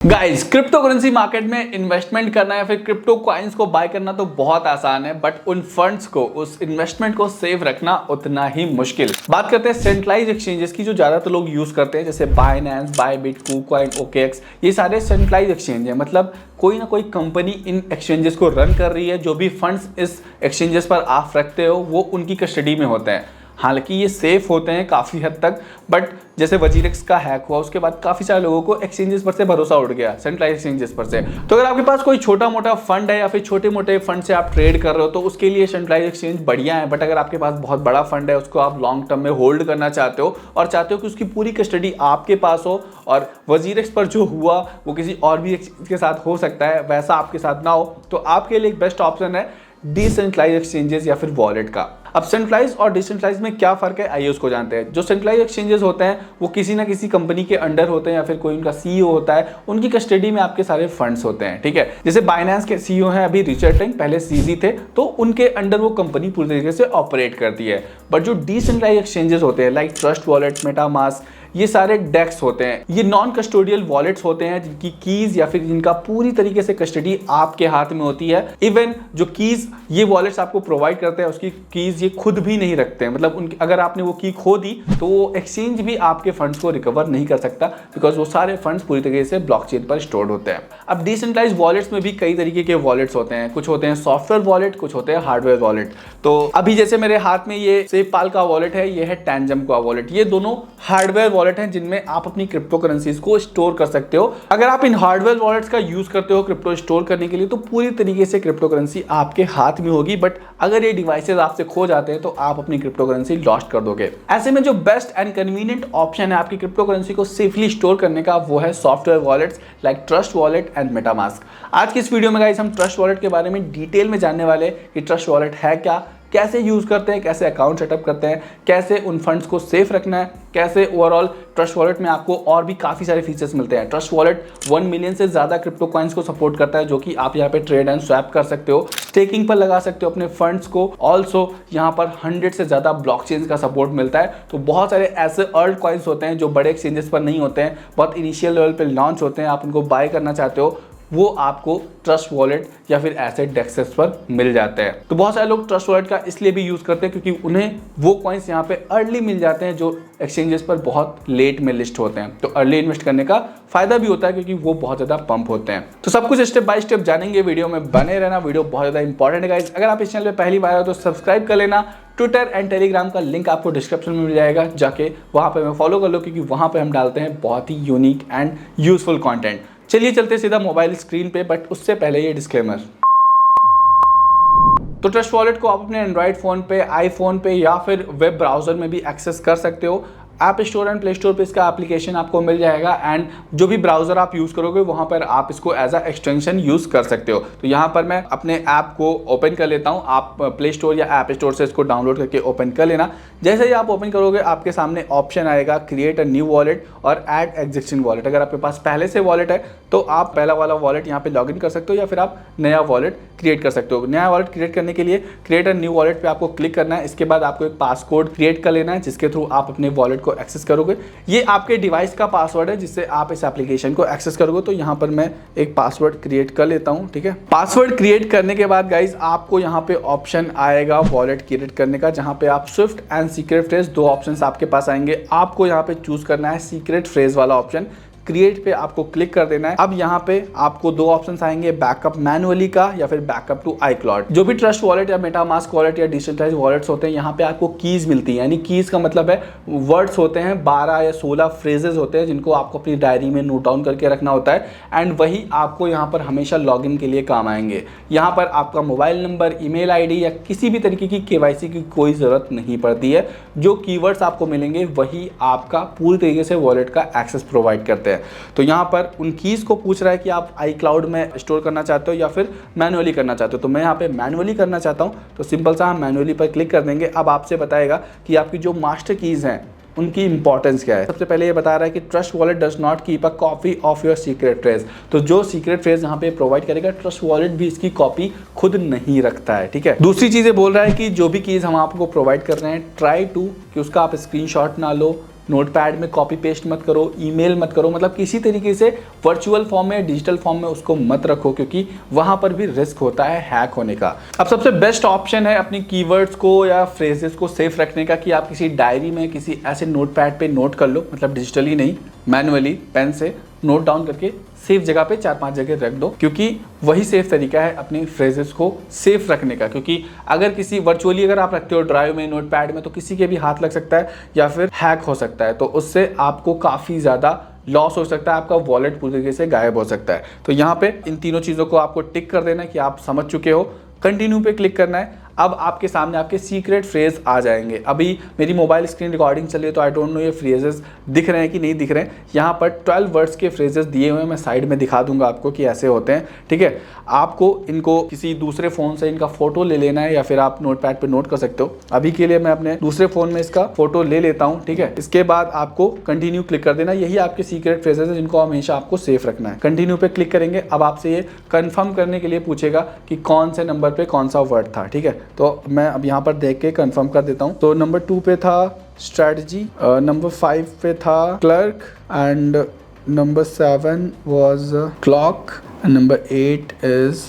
Guys, crypto currency market में investment करना या फिर क्रिप्टो कॉइन्स को बाय करना तो बहुत आसान है, बट उन फंड्स को, उस इन्वेस्टमेंट को सेव रखना उतना ही मुश्किल। बात करते हैं सेंट्रलाइज एक्सचेंजेस की, जो ज्यादातर लोग यूज करते हैं, जैसे बाइनेंस, बायबिट, KuCoin, OKX। ये सारे सेंट्रलाइज एक्सचेंज है, मतलब कोई ना कोई कंपनी इन एक्सचेंजेस को रन कर रही है। जो भी फंड्स इस एक्सचेंजेस पर आप रखते हो वो उनकी कस्टडी में होते हैं। हालांकि ये सेफ होते हैं काफ़ी हद तक, बट जैसे वजीरेक्स का हैक हुआ उसके बाद काफ़ी सारे लोगों को एक्सचेंजेस पर से भरोसा उठ गया, सेंट्रलाइज एक्सचेंजेस पर से। तो अगर आपके पास कोई छोटा मोटा फंड है या फिर छोटे मोटे फंड से आप ट्रेड कर रहे हो तो उसके लिए सेंट्रलाइज एक्सचेंज बढ़िया है। बट अगर आपके पास बहुत बड़ा फंड है, उसको आप लॉन्ग टर्म में होल्ड करना चाहते हो और चाहते हो कि उसकी पूरी कस्टडी आपके पास हो, और वजीरेक्स पर जो हुआ वो किसी और भी एक्सचेंज के साथ हो सकता है, वैसा आपके साथ ना हो, तो आपके लिए एक बेस्ट ऑप्शन है डिसेंट्रलाइज एक्सचेंजेस या फिर वॉलेट का। अब सेंट्रलाइज और डिसेंट्रलाइज में क्या फर्क है, आइए उसको जानते हैं। जो सेंट्रलाइज एक्सचेंजेस होते हैं वो किसी ना किसी कंपनी के अंडर होते हैं या फिर कोई उनका CEO होता है, उनकी कस्टडी में आपके सारे फंड्स होते हैं, ठीक है। जैसे बाइनेंस के CEO हैं अभी रिचर्ड टेंग, पहले CZ थे, तो उनके अंडर वो कंपनी पूरी तरीके से ऑपरेट करती है। बट जो डिसेंट्रलाइज एक्सचेंजेस होते हैं लाइक ट्रस्ट वॉलेट, मेटामास्क, ये सारे डेक्स होते हैं, ये नॉन कस्टोडियल वॉलेट्स होते हैं जिनकी कीज या फिर जिनका पूरी तरीके से कस्टडी आपके हाथ में होती है। इवन जो कीज ये वॉलेट्स आपको प्रोवाइड करते हैं उसकी कीज ये खुद भी नहीं रखते हैं, मतलब उनकी अगर आपने वो की खो दी तो वो एक्सचेंज भी आपके फंड्स को रिकवर नहीं कर सकता, बिकॉज वो सारे फंड्स पूरी तरीके से ब्लॉकचेन पर स्टोर्ड होते हैं। अब डिसेंट्रलाइज वॉलेट्स में भी कई तरीके के वॉलेट्स होते हैं, कुछ होते हैं सॉफ्टवेयर वॉलेट, कुछ होते हैं हार्डवेयर वॉलेट। तो अभी जैसे मेरे हाथ में ये सेफपाल का वॉलेट है, ये है टैंजम का वॉलेट। ये दोनों हार्डवेयर वॉलेट हैं जिनमें आप अपनी क्रिप्टो करेंसीज को स्टोर कर सकते हो। अगर आप इन हार्डवेयर वॉलेट्स का यूज करते हो क्रिप्टो स्टोर करने के लिए तो पूरी तरीके से क्रिप्टो करेंसी आपके हाथ में होगी, बट अगर ये डिवाइसेस आपसे खो जाते हैं तो आप अपनी क्रिप्टो करेंसी लॉस्ट कर दोगे। ऐसे में जो बेस्ट एंड कन्वीनियंट ऑप्शन है आपकी क्रिप्टो करेंसी को सेफली स्टोर करने का, वो है software wallets like trust wallet and MetaMask. आज की इस वीडियो में गाइस हम ट्रस्ट वॉलेट के बारे में डिटेल में जानने वाले कि ट्रस्ट वॉलेट है क्या, कैसे यूज करते हैं, कैसे अकाउंट सेटअप करते हैं, कैसे उन फंड्स को सेफ रखना है, कैसे ओवरऑल ट्रस्ट वॉलेट में आपको और भी काफ़ी सारे फीचर्स मिलते हैं। ट्रस्ट वॉलेट 1 मिलियन से ज़्यादा क्रिप्टो कॉइन्स को सपोर्ट करता है, जो कि आप यहाँ पे ट्रेड एंड स्वैप कर सकते हो, स्टेकिंग पर लगा सकते हो अपने फंड्स को। ऑल्सो यहाँ पर 100 से ज़्यादा ब्लॉकचेन्स का सपोर्ट मिलता है। तो बहुत सारे ऐसे अर्ल्ड कॉइन्स होते हैं जो बड़े एक्सचेंजेस पर नहीं होते हैं, बहुत इनिशियल लेवल पर लॉन्च होते हैं, आप उनको बाय करना चाहते हो, वो आपको ट्रस्ट वॉलेट या फिर एसेट डेक्सेस पर मिल जाते हैं। तो बहुत सारे लोग ट्रस्ट वॉलेट का इसलिए भी यूज करते हैं क्योंकि उन्हें वो कॉइन्स यहाँ पे अर्ली मिल जाते हैं जो एक्सचेंजेस पर बहुत लेट में लिस्ट होते हैं। तो अर्ली इन्वेस्ट करने का फायदा भी होता है क्योंकि वो बहुत ज्यादा पंप होते हैं। तो सब कुछ स्टेप बाय स्टेप जानेंगे, वीडियो में बने रहना, वीडियो बहुत ज्यादा इंपॉर्टेंट है गाइस। अगर आप इस चैनल पे पहली बार हो तो सब्सक्राइब कर लेना। ट्विटर एंड टेलीग्राम का लिंक आपको डिस्क्रिप्शन में मिल जाएगा, जाके वहां पे मैं फॉलो कर लो क्योंकि वहां पे हम डालते हैं बहुत ही यूनिक एंड यूजफुल कंटेंट। चलिए चलते सीधा मोबाइल स्क्रीन पे, बट उससे पहले ये डिस्क्लेमर। तो ट्रस्ट वॉलेट को आप अपने एंड्रॉइड फोन पे, आईफोन पे या फिर वेब ब्राउजर में भी एक्सेस कर सकते हो। App store and play store पे इसका एप्लीकेशन आपको मिल जाएगा, एंड जो भी ब्राउजर आप यूज़ करोगे वहाँ पर आप इसको एज अ एक्सटेंशन यूज़ कर सकते हो। तो यहाँ पर मैं अपने ऐप को ओपन कर लेता हूँ, आप प्ले स्टोर या ऐप स्टोर से इसको डाउनलोड करके ओपन कर लेना। जैसे ही आप ओपन करोगे आपके सामने ऑप्शन आएगा क्रिएट अ न्यू वॉलेट और ऐड एग्जिस्टिंग वॉलेट। अगर आपके पास पहले से वॉलेट है तो आप पहला वाला वॉलेट यहाँ पे लॉगिन कर सकते हो या फिर आप नया वॉलेट क्रिएट कर सकते हो। नया वॉलेट क्रिएट करने के लिए क्रिएट अ न्यू वॉलेट पे आपको क्लिक करना है। इसके बाद आपको एक पासकोड क्रिएट कर लेना है जिसके थ्रू आप अपने वॉलेट को एक्सेस करोगे। ये आपके डिवाइस का पासवर्ड है जिससे आप इस एप्लीकेशन को एक्सेस करोगे। तो यहाँ पर मैं एक पासवर्ड क्रिएट कर लेता हूँ, ठीक है। पासवर्ड क्रिएट करने के बाद गाइज आपको यहाँ पे ऑप्शन आएगा वॉलेट क्रिएट करने का, जहाँ पे आप स्विफ्ट एंड सीक्रेट फ्रेज, दो ऑप्शंस आपके पास आएंगे। आपको यहाँ पे चूज करना है सीक्रेट फ्रेज वाला ऑप्शन। क्रिएट पे आपको क्लिक कर देना है। अब यहाँ पे आपको दो ऑप्शंस आएंगे, बैकअप मैनुअली का या फिर बैकअप टू iCloud। जो भी ट्रस्ट वॉलेट या मेटामास्क वॉलेट या डिसेंट्रलाइज वॉलेट्स होते हैं यहाँ पे आपको कीज मिलती है, यानी कीज का मतलब है वर्ड्स होते हैं, 12 या 16 फ्रेजेस होते हैं जिनको आपको अपनी डायरी में नोट डाउन करके रखना होता है, एंड वही आपको यहाँ पर हमेशा लॉगिन के लिए काम आएंगे। यहाँ पर आपका मोबाइल नंबर, ईमेल ID या किसी भी तरीके की KYC की कोई ज़रूरत नहीं पड़ती है। जो कीवर्ड्स आपको मिलेंगे वही आपका पूरी तरीके से वॉलेट का एक्सेस प्रोवाइड करते हैं। तो यहाँ पर उन कीज को पूछ रहा है कि आप iCloud में स्टोर करना चाहते हो या फिर मैनुअली करना चाहते हो। तो मैं यहाँ पे मैनुअली करना चाहता हूँ, तो सिंपल सा हम मैनुअली पर क्लिक कर देंगे। अब आपसे बताएगा कि आपकी जो मास्टर कीज हैं उनकी इंपॉर्टेंस क्या है। सबसे पहले ये बता रहा है कि trust wallet does not keep a copy of your secret phrase. तो जो सीक्रेट फ्रेज यहाँ पे प्रोवाइड करेगा ट्रस्ट वॉलेट भी इसकी कॉपी खुद नहीं रखता है, ठीक है। दूसरी चीजें बोल रहा है कि जो भी कीज हम आपको प्रोवाइड कर रहे हैं ट्राई टू कि उसका आप स्क्रीनशॉट ना लो, नोटपैड में कॉपी पेस्ट मत करो, ईमेल मत करो, मतलब किसी तरीके से वर्चुअल फॉर्म में, डिजिटल फॉर्म में उसको मत रखो, क्योंकि वहां पर भी रिस्क होता है हैक होने का। अब सबसे बेस्ट ऑप्शन है अपनी कीवर्ड्स को या फ्रेजेस को सेफ रखने का कि आप किसी डायरी में, किसी ऐसे नोटपैड पे नोट कर लो, मतलब डिजिटली नहीं, मैनुअली पेन से नोट डाउन करके सेफ जगह पे 4-5 जगह रख दो, क्योंकि वही सेफ तरीका है अपनी फ्रेजेस को सेफ रखने का। क्योंकि अगर किसी वर्चुअली अगर आप रखते हो ड्राइव में, नोटपैड में, तो किसी के भी हाथ लग सकता है या फिर हैक हो सकता है, तो उससे आपको काफ़ी ज़्यादा लॉस हो सकता है, आपका वॉलेट पूरी तरीके से गायब हो सकता है। तो यहाँ पे इन तीनों चीज़ों को आपको टिक कर देना कि आप समझ चुके हो, कंटिन्यू पे क्लिक करना है। अब आपके सामने आपके सीक्रेट फ्रेज आ जाएंगे। अभी मेरी मोबाइल स्क्रीन रिकॉर्डिंग चल रही है तो आई डोंट नो ये फ्रेजेस दिख रहे हैं कि नहीं दिख रहे हैं। यहाँ पर 12 वर्ड्स के फ्रेजेस दिए हुए हैं, मैं साइड में दिखा दूंगा आपको कि ऐसे होते हैं, ठीक है। आपको इनको किसी दूसरे फ़ोन से इनका फोटो ले लेना है या फिर आप नोटपैड पे नोट कर सकते हो। अभी के लिए मैं अपने दूसरे फ़ोन में इसका फोटो ले लेता हूँ, ठीक है। इसके बाद आपको कंटिन्यू क्लिक कर देना। यही आपके सीक्रेट फ्रेजेस हैं जिनको हमेशा आपको सेफ रखना है। कंटिन्यू पे क्लिक करेंगे। अब आपसे ये कन्फर्म करने के लिए पूछेगा कि कौन से नंबर पर कौन सा वर्ड था, ठीक है। तो मैं अब यहाँ पर देख के कंफर्म कर देता हूँ। तो नंबर 2 पे था स्ट्रैटेजी, नंबर 5 पे था clerk, and number 7 was clock, and number 8 is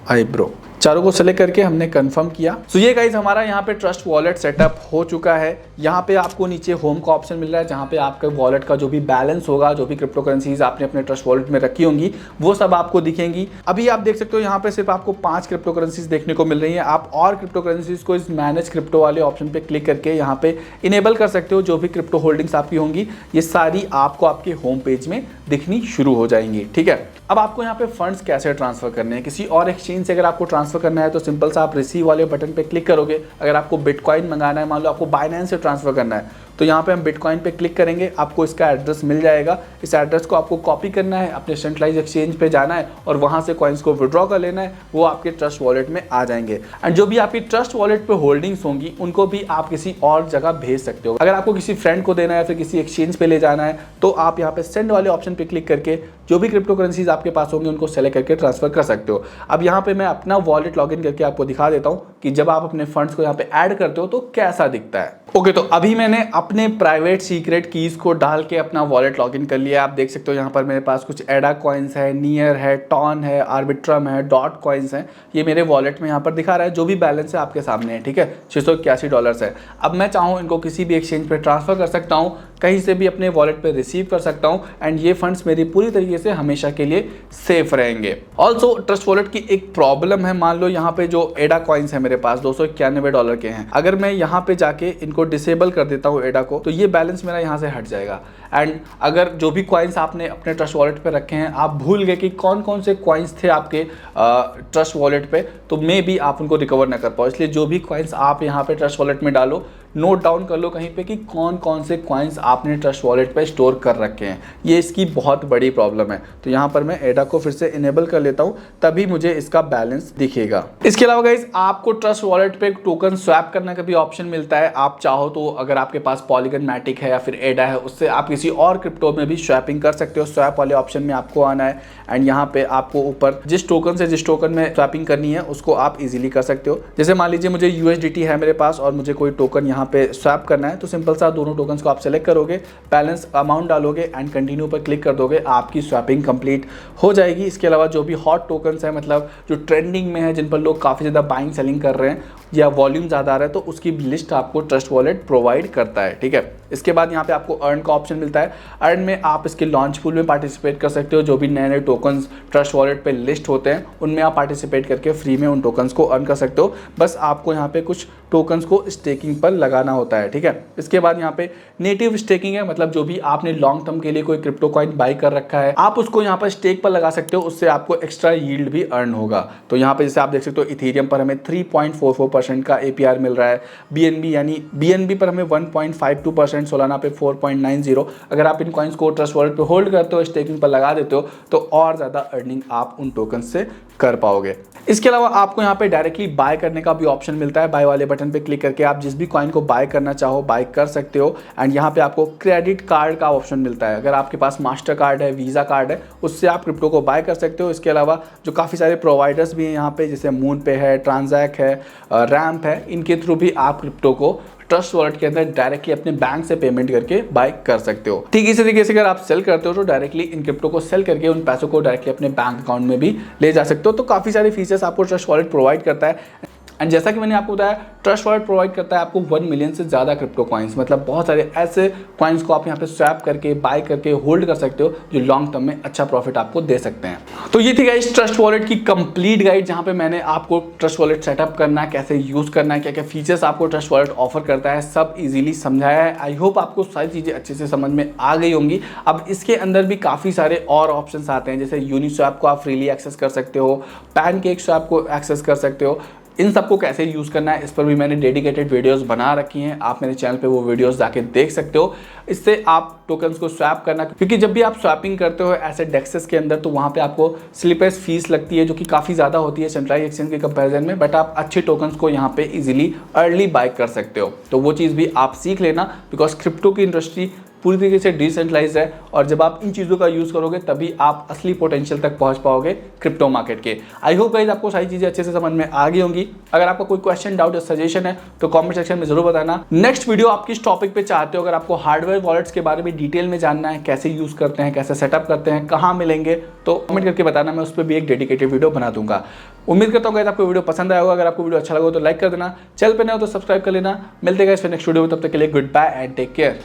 eyebrow. चारों को सेलेक्ट करके हमने कंफर्म किया। सो ये गाइज हमारा यहाँ पे ट्रस्ट वॉलेट सेटअप हो चुका है। यहाँ पे आपको नीचे होम का ऑप्शन मिल रहा है, जहाँ पे आपके वॉलेट का जो भी बैलेंस होगा, जो भी क्रिप्टो करेंसीज आपने अपने ट्रस्ट वॉलेट में रखी होंगी, वो सब आपको दिखेंगी। अभी आप देख सकते हो यहाँ पे सिर्फ आपको 5 क्रिप्टो करेंसीज देखने को मिल रही है। आप और क्रिप्टो करेंसीज को इस मैनेज क्रिप्टो वाले ऑप्शन पे क्लिक करके यहाँ पे इनेबल कर सकते हो। जो भी क्रिप्टो होल्डिंग्स आपकी होंगी, ये सारी आपको आपके होम पेज में दिखनी शुरू हो जाएंगी, ठीक है। अब आपको यहाँ पे फंड्स कैसे ट्रांसफर करने हैं, किसी और एक्सचेंज से अगर आपको ट्रांसफर करना है तो सिंपल सा आप रिसीव वाले बटन पे क्लिक करोगे। अगर आपको बिटकॉइन मंगाना है, मान लो आपको बाइनेंस से ट्रांसफर करना है, तो यहाँ पे हम बिटकॉइन पे क्लिक करेंगे, आपको इसका एड्रेस मिल जाएगा। इस एड्रेस को आपको कॉपी करना है, अपने सेंट्रलाइज एक्सचेंज पे जाना है और वहाँ से कॉइन्स को विड्रॉ कर लेना है, वो आपके ट्रस्ट वॉलेट में आ जाएंगे। एंड जो भी आपकी ट्रस्ट वॉलेट पे होल्डिंग्स होंगी, उनको भी आप किसी और जगह भेज सकते हो। अगर आपको किसी फ्रेंड को देना है, फिर किसी एक्सचेंज पे ले जाना है, तो आप यहाँ पे सेंड वाले ऑप्शन पे क्लिक करके जो भी क्रिप्टो करेंसीज आपके पास होंगे उनको सेलेक्ट करके ट्रांसफर कर सकते हो। अब यहाँ पे मैं अपना वॉलेट लॉगिन करके आपको दिखा देता हूँ कि जब आप अपने फंड्स को यहाँ पे ऐड करते हो तो कैसा दिखता है। ओके, तो अभी मैंने अपने प्राइवेट सीक्रेट कीज को डाल के अपना वॉलेट लॉगिन कर लिया। आप देख सकते हो यहाँ पर मेरे पास कुछ एडा कॉइन्स है, नियर है, टॉन है, आर्बिट्रम है, डॉट कॉइन्स है। ये मेरे वॉलेट में यहाँ पर दिखा रहा है, जो भी बैलेंस है आपके सामने है, ठीक है। $681 है। अब मैं चाहूँ इनको किसी भी एक्सचेंज पे ट्रांसफर कर सकता हूँ, कहीं से भी अपने वॉलेट पे रिसीव कर सकता हूँ, एंड ये फंड्स मेरी पूरी तरीके से हमेशा के लिए सेफ रहेंगे। ऑल्सो ट्रस्ट वॉलेट की एक प्रॉब्लम है, मान लो यहाँ पे जो एडा कॉइन्स है मेरे पास $291 के हैं, अगर मैं यहाँ पे जाके इनको डिसेबल कर देता हूँ एडा को, तो ये बैलेंस मेरा यहाँ से हट जाएगा। एंड अगर जो भी कॉइन्स आपने अपने ट्रस्ट वॉलेट पे रखे हैं, आप भूल गए कि कौन कौन से कॉइन्स थे आपके ट्रस्ट वॉलेट पे, तो मे भी आप उनको रिकवर ना कर पाओ। इसलिए जो भी कॉइन्स आप यहाँ पे ट्रस्ट वॉलेट में डालो, नोट डाउन कर लो कहीं पे कि कौन कौन से कॉइन्स आपने ट्रस्ट वॉलेट पे स्टोर कर रखे हैं। ये इसकी बहुत बड़ी प्रॉब्लम है। तो यहाँ पर मैं एडा को फिर से इनेबल कर लेता हूँ, तभी मुझे इसका बैलेंस दिखेगा। इसके अलावा गाइस, आपको ट्रस्ट वॉलेट पे टोकन स्वैप करने का भी ऑप्शन मिलता है। आप चाहो तो अगर आपके पास पॉलीगन मैटिक है या फिर एडा है, उससे आप किसी और क्रिप्टो में भी स्वैपिंग कर सकते हो। स्वैप वाले ऑप्शन में आपको आना है, एंड यहाँ पे आपको ऊपर जिस टोकन से जिस टोकन में स्वैपिंग करनी है उसको आप इजीली कर सकते हो। जैसे मान लीजिए मुझे USDT है मेरे पास और मुझे कोई टोकन यहाँ पे स्वैप करना है, तो सिंपल सा दोनों टोकन्स को आप सेलेक्ट करोगे, बैलेंस अमाउंट डालोगे एंड कंटिन्यू पर क्लिक कर दोगे, आपकी स्वैपिंग कंप्लीट हो जाएगी। इसके अलावा जो भी हॉट टोकन्स है, मतलब जो ट्रेंडिंग में है, जिन पर लोग काफ़ी ज़्यादा बाइंग सेलिंग कर रहे हैं या वॉल्यूम ज़्यादा आ रहा है, तो उसकी लिस्ट आपको ट्रस्ट वॉलेट प्रोवाइड करता है, ठीक है। इसके बाद यहाँ पे आपको अर्न का ऑप्शन मिलता है। अर्न में आप इसके लॉन्च पूल में पार्टिसिपेट कर सकते हो। जो भी नए नए टोकन्स ट्रस्ट वॉलेट पे लिस्ट होते हैं, उनमें आप पार्टिसिपेट करके फ्री में उन टोकन्स को अर्न कर सकते हो। बस आपको यहाँ पे कुछ टोकन्स को स्टेकिंग पर लगाना होता है, ठीक है। इसके बाद यहाँ पे नेटिव स्टेकिंग है, मतलब जो भी आपने लॉन्ग टर्म के लिए कोई क्रिप्टो कॉइन बाई कर रखा है, आप उसको यहाँ पर स्टेक पर लगा सकते हो, उससे आपको एक्स्ट्रा यील्ड भी अर्न होगा। तो यहाँ पे जैसे आप देख सकते हो, इथेरियम पर हमें 3.44% का APR मिल रहा है। BNB पर हमें 1.52%, सोलाना पे 4.90। अगर आप इन कॉइन्स को ट्रस्ट वॉलेट पे होल्ड करते हो, स्टेकिंग पर लगा देते हो, तो और ज़्यादा अर्निंग आप उन टोकन से कर पाओगे। इसके अलावा आपको यहाँ पे डायरेक्टली बाय करने का भी ऑप्शन मिलता है। बाय वाले बटन पे क्लिक करके आप जिस भी कॉइन को बाय करना चाहो बाय कर सकते हो। एंड यहाँ पे आपको क्रेडिट कार्ड का ऑप्शन मिलता है। अगर आपके पास मास्टर कार्ड है, वीज़ा कार्ड है, उससे आप क्रिप्टो को बाय कर सकते हो। इसके अलावा जो काफ़ी सारे प्रोवाइडर्स भी हैं यहाँ पे, जैसे मून पे है, ट्रांजैक्ट है, रैम्प है, इनके थ्रू भी आप क्रिप्टो को ट्रस्ट वॉलेट के अंदर डायरेक्टली अपने बैंक से पेमेंट करके बाय कर सकते हो। ठीक इसी तरीके से अगर आप सेल करते हो तो डायरेक्टली इन क्रिप्टो को सेल करके उन पैसों को डायरेक्टली अपने बैंक अकाउंट में भी ले जा सकते हो। तो काफी सारे फीचर्स आपको ट्रस्ट वॉलेट प्रोवाइड करता है। एंड जैसा कि मैंने आपको बताया, ट्रस्ट वॉलेट प्रोवाइड करता है आपको 1 मिलियन से ज़्यादा क्रिप्टो कॉइन्स, मतलब बहुत सारे ऐसे कॉइन्स को आप यहाँ पे स्वैप करके बाय करके होल्ड कर सकते हो जो लॉन्ग टर्म में अच्छा प्रॉफिट आपको दे सकते हैं। तो ये थी गाइस ट्रस्ट वॉलेट की कंप्लीट गाइड, जहाँ पे मैंने आपको ट्रस्ट वॉलेट सेटअप करना है, कैसे यूज़ करना है, क्या क्या फीचर्स आपको ट्रस्ट वॉलेट ऑफर करता है, सब इजीली समझाया है। आई होप आपको सारी चीज़ें अच्छे से समझ में आ गई होंगी। अब इसके अंदर भी काफ़ी सारे और ऑप्शंस आते हैं, जैसे यूनिस्वैप को आप फ्रीली एक्सेस कर सकते हो, पैनकेक स्वैप को एक्सेस कर सकते हो। इन सबको कैसे यूज़ करना है इस पर भी मैंने डेडिकेटेड वीडियोस बना रखी हैं, आप मेरे चैनल पे वो वीडियोस जाके देख सकते हो। इससे आप टोकन्स को स्वैप करना, क्योंकि जब भी आप स्वैपिंग करते हो ऐसे डेक्सेस के अंदर तो वहाँ पे आपको स्लिपेज फीस लगती है जो कि काफ़ी ज़्यादा होती है सेंट्रलाइज एक्सचेंज के कंपैरिजन में, बट आप अच्छे टोकन्स को यहाँ पे इजीली अर्ली बाय कर सकते हो। तो वो चीज़ भी आप सीख लेना, बिकॉज क्रिप्टो की इंडस्ट्री पूरी तरीके से डिसेंट्रलाइज है और जब आप इन चीज़ों का यूज़ करोगे तभी आप असली पोटेंशियल तक पहुंच पाओगे क्रिप्टो मार्केट के। आई होप गाइस आपको सारी चीज़ें अच्छे से समझ में आ गई होंगी। अगर आपका कोई क्वेश्चन, डाउट या सजेशन है तो कमेंट सेक्शन में जरूर बताना। नेक्स्ट वीडियो आप किस टॉपिक पे चाहते हो, अगर आपको हार्डवेयर वॉलेट्स के बारे में डिटेल में जानना है, कैसे यूज़ करते हैं, कैसे सेटअप करते हैं, कहाँ मिलेंगे, तो कमेंट करके बताना, मैं उस पर भी एक डेडिकेटेड वीडियो बना दूंगा। उम्मीद करता हूँ गाइस आपको वीडियो पसंद आया होगा। अगर आपको वीडियो अच्छा लगा हो तो लाइक कर देना, चैनल पे नए हो तो सब्सक्राइब कर लेना। मिलते हैं गाइस फिर नेक्स्ट वीडियो में, तब तक के लिए goodbye and take care.